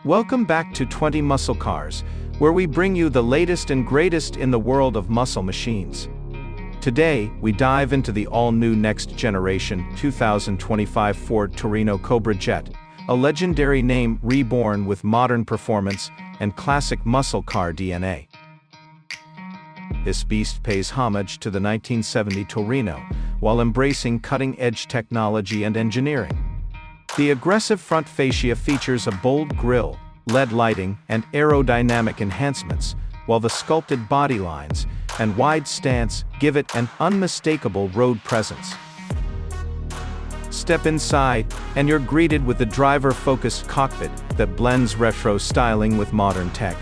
Welcome back to 20 Muscle Cars, where we bring you the latest and greatest in the world of muscle machines. Today, we dive into the all-new next-generation 2025 Ford Torino Cobra Jet, a legendary name reborn with modern performance and classic muscle car DNA. This beast pays homage to the 1970 Torino, while embracing cutting-edge technology and engineering. The aggressive front fascia features a bold grille, LED lighting, and aerodynamic enhancements, while the sculpted body lines and wide stance give it an unmistakable road presence. Step inside, and you're greeted with a driver-focused cockpit that blends retro styling with modern tech.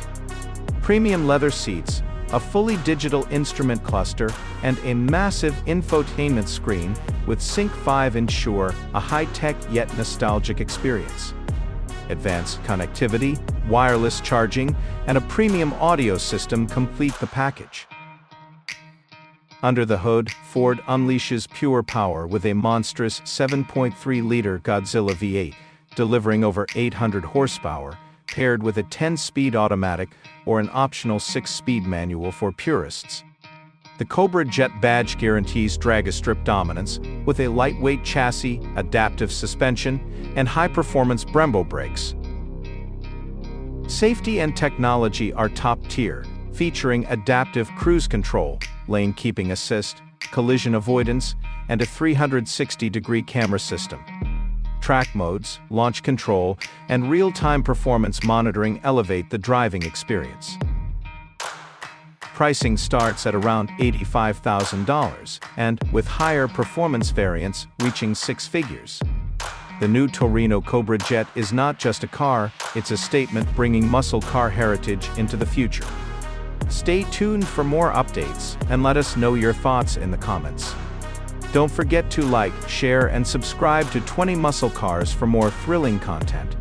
Premium leather seats, a fully digital instrument cluster, and a massive infotainment screen with Sync 5 ensure a high-tech yet nostalgic experience. Advanced connectivity, wireless charging, and a premium audio system complete the package. Under the hood, Ford unleashes pure power with a monstrous 7.3-liter Godzilla V8, delivering over 800 horsepower, paired with a 10-speed automatic or an optional 6-speed manual for purists. The Cobra Jet badge guarantees drag-strip dominance with a lightweight chassis, adaptive suspension, and high-performance Brembo brakes. Safety and technology are top-tier, featuring adaptive cruise control, lane keeping assist, collision avoidance, and a 360-degree camera system. Track modes, launch control, and real-time performance monitoring elevate the driving experience. Pricing starts at around $85,000, and with higher performance variants reaching six figures. The new Torino Cobra Jet is not just a car, it's a statement bringing muscle car heritage into the future. Stay tuned for more updates, and let us know your thoughts in the comments. Don't forget to like, share, and subscribe to 20 Muscle Cars for more thrilling content.